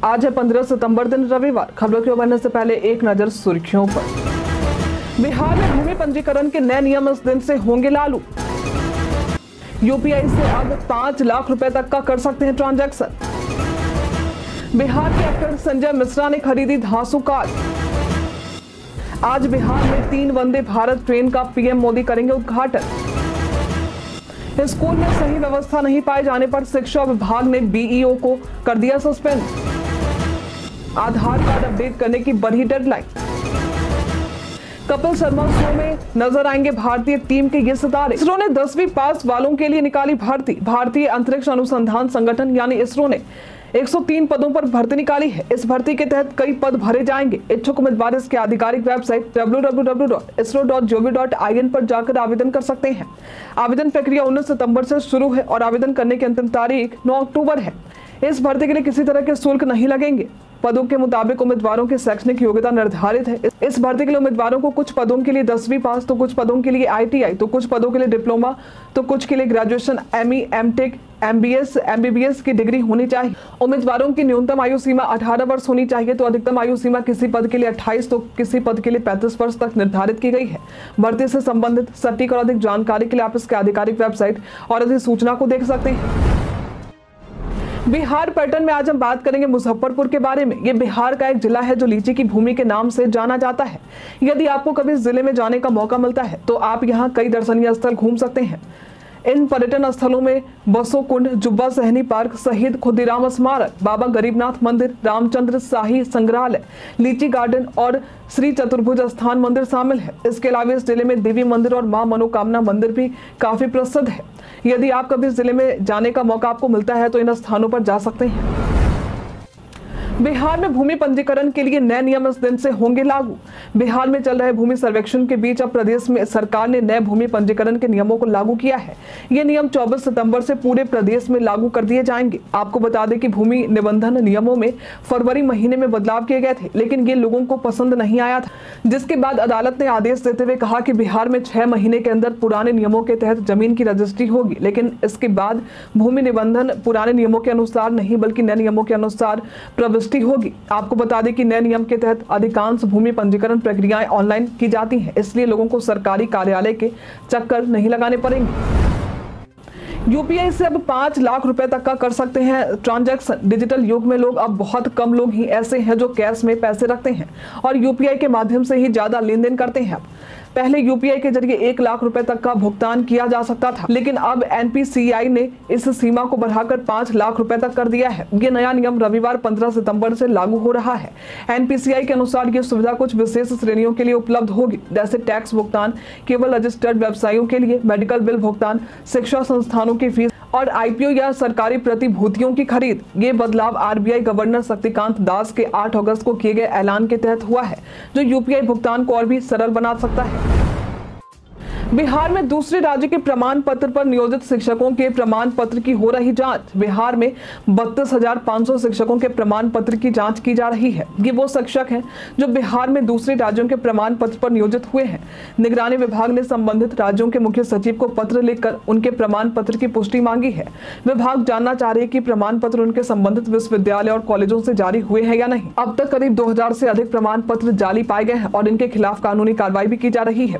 आज है 15 सितंबर दिन रविवार। खबरों की ओर बढ़ने से पहले एक नजर सुर्खियों पर। बिहार में भूमि पंजीकरण के नए नियम इस दिन से होंगे लागू। यूपीआई से अब 5 लाख रुपए तक का कर सकते हैं ट्रांजैक्शन। बिहार के एक्टर संजय मिश्रा ने खरीदी धांसू कार। आज बिहार में 3 वंदे भारत ट्रेन का पीएम मोदी करेंगे उद्घाटन। स्कूल में सही व्यवस्था नहीं पाए जाने पर शिक्षा विभाग ने बीईओ को कर दिया सस्पेंड। आधार कार्ड अपडेट करने की बढ़ी डेडलाइन। कपिल शर्मा शो में नजर आएंगे भारतीय टीम के ये सितारे। इसरो ने 10वीं पास वालों के लिए निकाली भर्ती। भारतीय अंतरिक्ष अनुसंधान संगठन यानी इसरो ने 103 पदों पर भर्ती निकाली है। इस भर्ती के तहत कई पद भरे जाएंगे। इच्छुक उम्मीदवार इसकी आधिकारिक वेबसाइट www.isro.gov.in पर जाकर आवेदन कर सकते हैं। आवेदन प्रक्रिया 19 सितंबर से शुरू है और आवेदन करने की अंतिम तारीख 9 अक्टूबर है। इस भर्ती के लिए किसी तरह के शुल्क नहीं लगेंगे। पदों के मुताबिक उम्मीदवारों की शैक्षणिक योग्यता निर्धारित है। इस भर्ती के लिए उम्मीदवारों को कुछ पदों के लिए 10वीं पास, तो कुछ पदों के लिए आईटीआई, तो कुछ पदों के लिए डिप्लोमा, तो कुछ के लिए graduation, ME, MTech, MBS, MBBS की डिग्री होनी चाहिए। उम्मीदवारों की न्यूनतम आयु सीमा 18 वर्ष होनी चाहिए, तो अधिकतम आयु सीमा किसी पद के लिए 28, तो किसी पद के लिए 35 वर्ष तक निर्धारित की गई है। भर्ती से संबंधित सटीक और अधिक जानकारी के लिए आप इसके आधिकारिक वेबसाइट और अधिसूचना को देख सकते हैं। बिहार पर्यटन में आज हम बात करेंगे मुजफ्फरपुर के बारे में। ये बिहार का एक जिला है जो लीची की भूमि के नाम से जाना जाता है। यदि आपको कभी इस जिले में जाने का मौका मिलता है तो आप यहाँ कई दर्शनीय स्थल घूम सकते हैं। इन पर्यटन स्थलों में बसो कुंड, जुब्बा सहनी पार्क, शहीद खुदीराम स्मारक, बाबा गरीबनाथ मंदिर, रामचंद्र शाही संग्रहालय, लीची गार्डन और श्री चतुर्भुज स्थान मंदिर शामिल है। इसके अलावा इस जिले में देवी मंदिर और मां मनोकामना मंदिर भी काफी प्रसिद्ध है। यदि आप कभी इस जिले में जाने का मौका आपको मिलता है तो इन स्थानों पर जा सकते हैं। बिहार में भूमि पंजीकरण के लिए नए नियम इस दिन से होंगे लागू। बिहार में चल रहे भूमि सर्वेक्षण के बीच अब प्रदेश में सरकार ने नए भूमि पंजीकरण के नियमों को लागू किया है। ये नियम 24 सितंबर से पूरे प्रदेश में लागू कर दिए जाएंगे। आपको बता दें कि भूमि निबंधन नियमों में फरवरी महीने में बदलाव किए गए थे, लेकिन ये लोगों को पसंद नहीं आया था, जिसके बाद अदालत ने आदेश देते हुए कहा कि बिहार में 6 महीने के अंदर पुराने नियमों के तहत जमीन की रजिस्ट्री होगी। लेकिन इसके बाद भूमि निबंधन पुराने नियमों के अनुसार नहीं बल्कि नए नियमों के अनुसार होगी। आपको बता दें कि नए नियम के तहत अधिकांश भूमि पंजीकरण प्रक्रियाएं ऑनलाइन की जाती हैं, इसलिए लोगों को सरकारी कार्यालय के चक्कर नहीं लगाने पड़ेंगे। यूपीआई से अब 5 लाख रुपए तक का कर सकते हैं ट्रांजैक्शन। डिजिटल युग में लोग अब बहुत कम लोग ही ऐसे हैं जो कैश में पैसे रखते हैं और यूपीआई के माध्यम से ही ज्यादा लेन देन करते हैं। पहले यूपीआई के जरिए 1 लाख रुपए तक का भुगतान किया जा सकता था, लेकिन अब एनपीसीआई ने इस सीमा को बढ़ाकर 5 लाख रुपए तक कर दिया है। ये नया नियम रविवार 15 सितंबर से लागू हो रहा है। एनपीसीआई के अनुसार ये सुविधा कुछ विशेष श्रेणियों के लिए उपलब्ध होगी, जैसे टैक्स भुगतान, केवल रजिस्टर्ड व्यवसायियों के लिए, मेडिकल बिल भुगतान, शिक्षा संस्थानों की फीस और आईपीओ या सरकारी प्रतिभूतियों की खरीद। ये बदलाव आरबीआई गवर्नर शक्तिकांत दास के 8 अगस्त को किए गए ऐलान के तहत हुआ है, जो यूपीआई भुगतान को और भी सरल बना सकता है। बिहार में दूसरे राज्य के प्रमाण पत्र पर नियोजित शिक्षकों के प्रमाण पत्र की हो रही जांच। बिहार में 32,500 शिक्षकों के प्रमाण पत्र की जांच की जा रही है। ये वो शिक्षक हैं जो बिहार में दूसरे राज्यों के प्रमाण पत्र पर नियोजित हुए हैं। निगरानी विभाग ने संबंधित राज्यों के मुख्य सचिव को पत्र लिखकर उनके प्रमाण पत्र की पुष्टि मांगी है। विभाग जानना चाह रहे हैं कि प्रमाण पत्र उनके संबंधित विश्वविद्यालय और कॉलेजों से जारी हुए हैं या नहीं। अब तक करीब 2000 से अधिक प्रमाण पत्र जाली पाए गए हैं और इनके खिलाफ कानूनी कार्रवाई भी की जा रही है।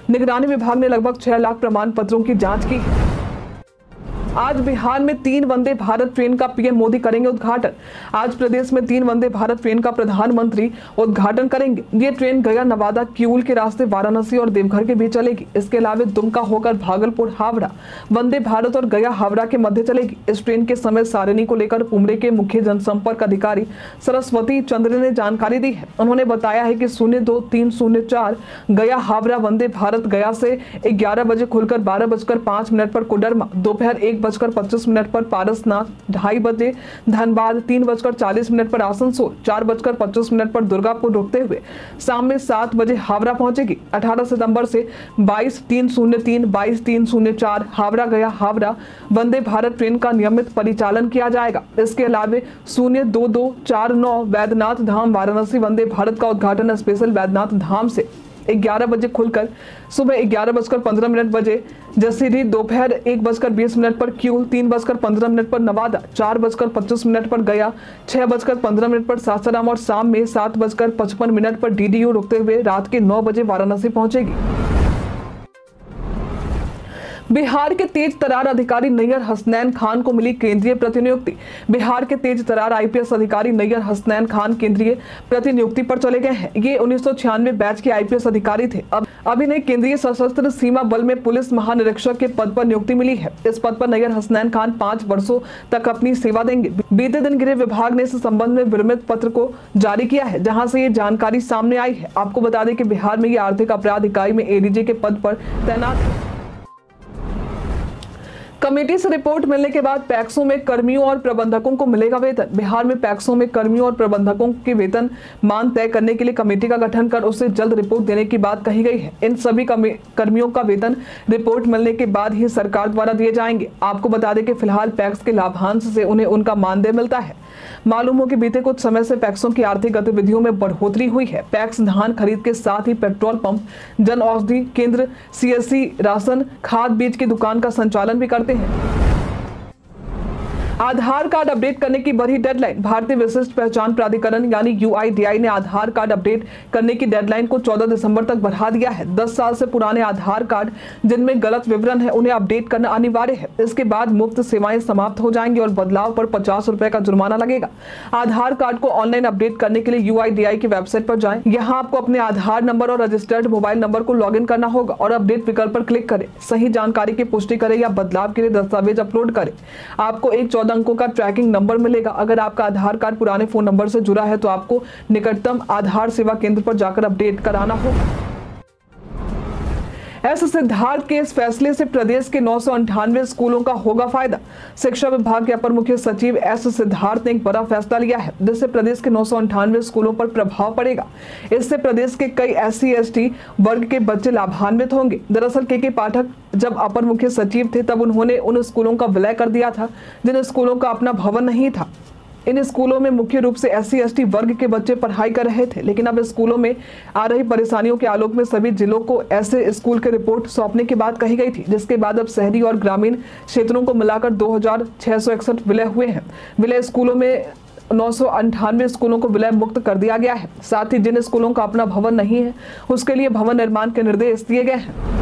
निगरानी विभाग ने लगभग 6 लाख प्रमाण पत्रों की जांच की है। आज बिहार में 3 वंदे भारत ट्रेन का पीएम मोदी करेंगे उद्घाटन। आज प्रदेश में 3 वंदे भारत ट्रेन का प्रधानमंत्री उद्घाटन करेंगे। ये ट्रेन गया, नवादा, किऊल के रास्ते वाराणसी और देवघर के बीच चलेगी। इसके अलावा दुमका होकर भागलपुर, हावड़ा, वंदे भारत और गया हावड़ा के मध्य चलेगी। इस ट्रेन के समय सारिणी को लेकर उमरे के मुख्य जनसंपर्क अधिकारी सरस्वती चंद्र ने जानकारी दी है। उन्होंने बताया है कि 02-304 गया हावड़ा वंदे भारत गया से 11 बजे खुलकर 12:05 पर कोडरमा, दोपहर 1:25 पर पारसनाथ, 2:30 बजे धनबाद, 3:40 पर आसनसोल, 4:25 पर दुर्गापुर रुकते हुए शाम में 7 बजे हावड़ा पहुंचेगी। 18 सितंबर से 22-303, 22-304 हावड़ा गया हावड़ा वंदे भारत ट्रेन का नियमित परिचालन किया जाएगा। इसके अलावा 02-249 वैद्यनाथ धाम वाराणसी वंदे भारत का उद्घाटन स्पेशल वैद्यनाथ धाम से 11 बजे खुलकर सुबह 11:15 बजे जसीडीह, दोपहर 1:20 पर क्यूल, 3:15 पर नवादा, 4:25 पर गया, 6:15 पर सासाराम और शाम में 7:55 पर डीडीयू रुकते हुए रात के 9 बजे वाराणसी पहुंचेगी। बिहार के तेज तर्रार अधिकारी नैयर हसनैन खान को मिली केंद्रीय प्रतिनियुक्ति। बिहार के तेज तर्रार आईपीएस अधिकारी नैयर हसनैन खान केंद्रीय प्रतिनियुक्ति पर चले गए हैं। ये 1996 बैच के आईपीएस अधिकारी थे। अब इन्हें केंद्रीय सशस्त्र सीमा बल में पुलिस महानिरीक्षक के पद पर नियुक्ति मिली है। इस पद पर नैयर हसनैन खान 5 वर्षों तक अपनी सेवा देंगे। बीते दिन गृह विभाग ने इस संबंध में विरमित पत्र को जारी किया है, जहां से ये जानकारी सामने आई है। आपको बता दें कि बिहार में ये आर्थिक अपराध इकाई में एडीजी के पद पर तैनात है। कमेटी से रिपोर्ट मिलने के बाद पैक्सों में कर्मियों और प्रबंधकों को मिलेगा वेतन। बिहार में पैक्सों में कर्मियों और प्रबंधकों के वेतन मान तय करने के लिए कमेटी का गठन कर उसे जल्द रिपोर्ट देने की बात कही गई है। इन सभी कर्मियों का वेतन रिपोर्ट मिलने के बाद ही सरकार द्वारा दिए जाएंगे। आपको बता दें कि फिलहाल पैक्स के लाभांश से उन्हें उनका मानदेय मिलता है। मालूम हो कि बीते कुछ समय से पैक्सों की आर्थिक गतिविधियों में बढ़ोतरी हुई है। पैक्स धान खरीद के साथ ही पेट्रोल पंप, जन औषधि केंद्र, सीएससी, राशन, खाद, बीज की दुकान का संचालन भी करते हैं। आधार कार्ड अपडेट करने की बढ़ी डेडलाइन। भारतीय विशिष्ट पहचान प्राधिकरण यानी यूआईडीआई ने आधार कार्ड अपडेट करने की डेडलाइन को 14 दिसंबर तक बढ़ा दिया है। 10 साल से पुराने आधार कार्ड जिनमें गलत विवरण है उन्हें अपडेट करना अनिवार्य है। इसके बाद मुफ्त सेवाएं समाप्त हो जाएंगी और बदलाव पर 50 रुपए का जुर्माना लगेगा। आधार कार्ड को ऑनलाइन अपडेट करने के लिए यूआईडीआई की वेबसाइट पर जाएं। यहाँ आपको अपने आधार नंबर और रजिस्टर्ड मोबाइल नंबर को लॉग इन करना होगा और अपडेट विकल्प पर क्लिक करें। सही जानकारी की पुष्टि करें या बदलाव के लिए दस्तावेज अपलोड करें। आपको एक 14 अंकों का ट्रैकिंग नंबर मिलेगा। अगर आपका आधार कार्ड पुराने फोन नंबर से जुड़ा है तो आपको निकटतम आधार सेवा केंद्र पर जाकर अपडेट कराना होगा। एस सिद्धार्थ के इस फैसले से प्रदेश के 998 स्कूलों का होगा फायदा। शिक्षा विभाग के अपर मुख्य सचिव एस सिद्धार्थ ने एक बड़ा फैसला लिया है, जिससे प्रदेश के 998 स्कूलों पर प्रभाव पड़ेगा। इससे प्रदेश के कई SC/ST वर्ग के बच्चे लाभान्वित होंगे। दरअसल के पाठक जब अपर मुख्य सचिव थे तब उन्होंने उन स्कूलों का विलय कर दिया था जिन स्कूलों का अपना भवन नहीं था। इन स्कूलों में मुख्य रूप से SC/ST वर्ग के बच्चे पढ़ाई कर रहे थे, लेकिन अब स्कूलों में आ रही परेशानियों के आलोक में सभी जिलों को ऐसे स्कूल की रिपोर्ट सौंपने की बात कही गई थी, जिसके बाद अब शहरी और ग्रामीण क्षेत्रों को मिलाकर 2661 विलय हुए हैं। विलय स्कूलों में 998 स्कूलों को विलय मुक्त कर दिया गया है। साथ ही जिन स्कूलों का अपना भवन नहीं है उसके लिए भवन निर्माण के निर्देश दिए गए हैं।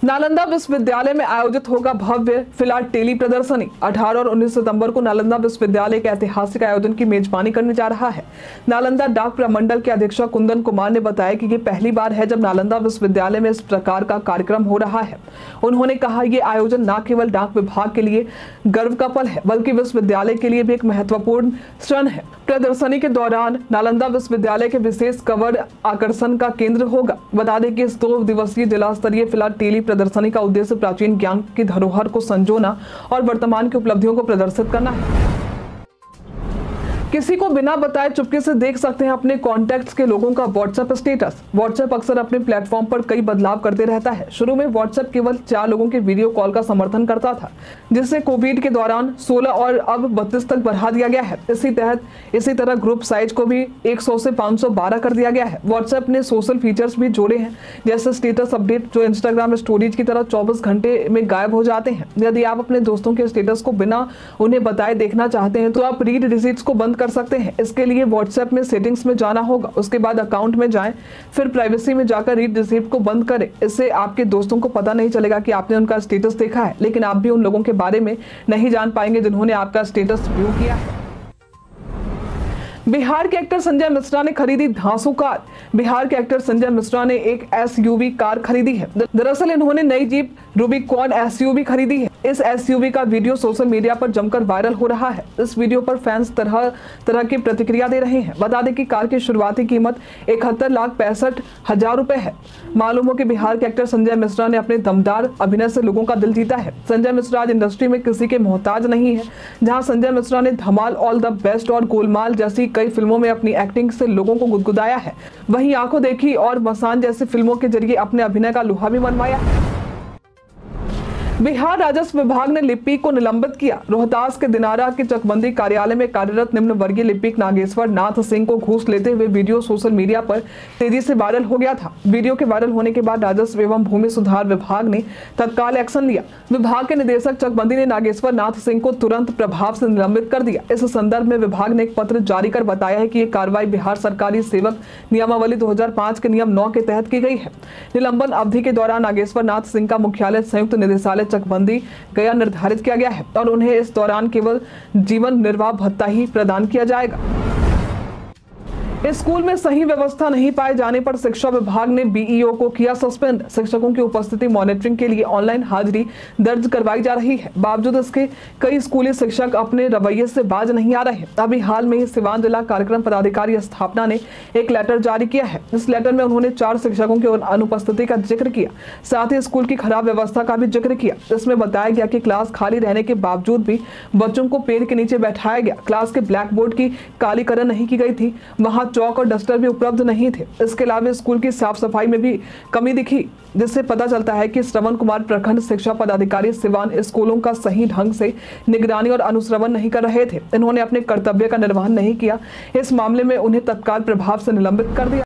नालंदा विश्वविद्यालय में आयोजित होगा भव्य फिलाटेली प्रदर्शनी। 18 और 19 सितंबर को नालंदा विश्वविद्यालय के ऐतिहासिक आयोजन की मेजबानी करने जा रहा है। नालंदा डाक प्रमंडल के अधीक्षक कुंदन कुमार ने बताया कि ये पहली बार है जब नालंदा विश्वविद्यालय में इस प्रकार का कार्यक्रम हो रहा है। उन्होंने कहा, ये आयोजन न केवल डाक विभाग के लिए गर्व का पल है बल्कि विश्वविद्यालय के लिए भी एक महत्वपूर्ण क्षण है। प्रदर्शनी के दौरान नालंदा विश्वविद्यालय के विशेष कवर आकर्षण का केंद्र होगा। बता दें कि इस 2 दिवसीय जिला स्तरीय फिलाटेली प्रदर्शनी का उद्देश्य प्राचीन ज्ञान की धरोहर को संजोना और वर्तमान की उपलब्धियों को प्रदर्शित करना है। किसी को बिना बताए चुपके से देख सकते हैं अपने कॉन्टैक्ट्स के लोगों का व्हाट्सएप स्टेटस। व्हाट्सएप अक्सर अपने प्लेटफॉर्म पर कई बदलाव करते रहता है। शुरू में व्हाट्सएप केवल 4 लोगों के वीडियो कॉल का समर्थन करता था, जिसे कोविड के दौरान 16 और अब 32 तक बढ़ा दिया गया है। इसी तरह ग्रुप साइज को भी 100 से 512 कर दिया गया है। व्हाट्सएप ने सोशल फीचर्स भी जोड़े हैं, जैसे स्टेटस अपडेट जो इंस्टाग्राम स्टोरीज की तरह 24 घंटे में गायब हो जाते हैं। यदि आप अपने दोस्तों के स्टेटस को बिना उन्हें बताए देखना चाहते हैं तो आप रीड रिसीट्स को बंद कर सकते हैं। इसके लिए व्हाट्सएप में सेटिंग्स में जाना होगा, उसके बाद अकाउंट में जाएं, फिर प्राइवेसी में जाकर रीड रिसीट को बंद करें। इससे आपके दोस्तों को पता नहीं चलेगा कि आपने उनका स्टेटस देखा है, लेकिन आप भी उन लोगों के बारे में नहीं जान पाएंगे जिन्होंने आपका स्टेटस व्यू किया है। बिहार के एक्टर संजय मिश्रा ने खरीदी धांसू कार। बिहार के एक्टर संजय मिश्रा ने एक SUV कार खरीदी है। दरअसल इन्होंने नई जीप रूबिकॉन SUV खरीदी है। इस SUV का वीडियो सोशल मीडिया पर जमकर वायरल हो रहा है। इस वीडियो पर फैंस तरह तरह की प्रतिक्रिया दे रहे हैं। बता दें कि कार की शुरुआती कीमत 71,65,000 रुपए है। मालूम हो कि बिहार के एक्टर संजय मिश्रा ने अपने दमदार अभिनय से लोगों का दिल जीता है। संजय मिश्रा आज इंडस्ट्री में किसी के मोहताज नहीं है। जहां संजय मिश्रा ने धमाल, ऑल द बेस्ट और गोलमाल जैसी कई फिल्मों में अपनी एक्टिंग से लोगों को गुदगुदाया है, वहीं आंखों देखी और मसान जैसी फिल्मों के जरिए अपने अभिनय का लोहा भी मनवाया है। बिहार राजस्व विभाग ने लिपिक को निलंबित किया। रोहतास के दिनारा के चकबंदी कार्यालय में कार्यरत निम्न वर्गीय लिपिक नागेश्वर नाथ सिंह को घूस लेते हुए वीडियो सोशल मीडिया पर तेजी से वायरल हो गया था। वीडियो के वायरल होने के बाद राजस्व एवं भूमि सुधार विभाग ने तत्काल एक्शन लिया। विभाग के निदेशक चकबंदी ने नागेश्वर नाथ सिंह को तुरंत प्रभाव से निलंबित कर दिया। इस संदर्भ में विभाग ने एक पत्र जारी कर बताया है कि ये कार्रवाई बिहार सरकारी सेवक नियमावली 2005 के नियम 9 के तहत की गई है। निलंबन अवधि के दौरान नागेश्वर नाथ सिंह का मुख्यालय संयुक्त निदेशालय चकबंदी गया निर्धारित किया गया है और उन्हें इस दौरान केवल जीवन निर्वाह भत्ता ही प्रदान किया जाएगा। स्कूल में सही व्यवस्था नहीं पाए जाने पर शिक्षा विभाग ने बीईओ को किया सस्पेंड। शिक्षकों की उपस्थिति मॉनिटरिंग के लिए ऑनलाइन हाजिरी दर्ज करवाई जा रही है। बावजूद इसके कई स्कूली शिक्षक अपने रवैये से बाज नहीं आ रहे। अभी हाल में ही सिवान जिला कार्यक्रम पदाधिकारी स्थापना ने एक लेटर जारी किया है। इस लेटर में उन्होंने 4 शिक्षकों की अनुपस्थिति का जिक्र किया, साथ ही स्कूल की खराब व्यवस्था का भी जिक्र किया। इसमें बताया गया कि क्लास खाली रहने के बावजूद भी बच्चों को पेड़ के नीचे बैठाया गया। क्लास के ब्लैक बोर्ड की कालीकरण नहीं की गई थी, वहां चौक और डस्टर भी उपलब्ध नहीं थे। इसके अलावा स्कूल की साफ सफाई में भी कमी दिखी, जिससे पता चलता है कि श्रवण कुमार प्रखंड शिक्षा पदाधिकारी सिवान स्कूलों का सही ढंग से निगरानी और अनुश्रवण नहीं कर रहे थे। इन्होंने अपने कर्तव्य का निर्वहन नहीं किया। इस मामले में उन्हें तत्काल प्रभाव से निलंबित कर दिया।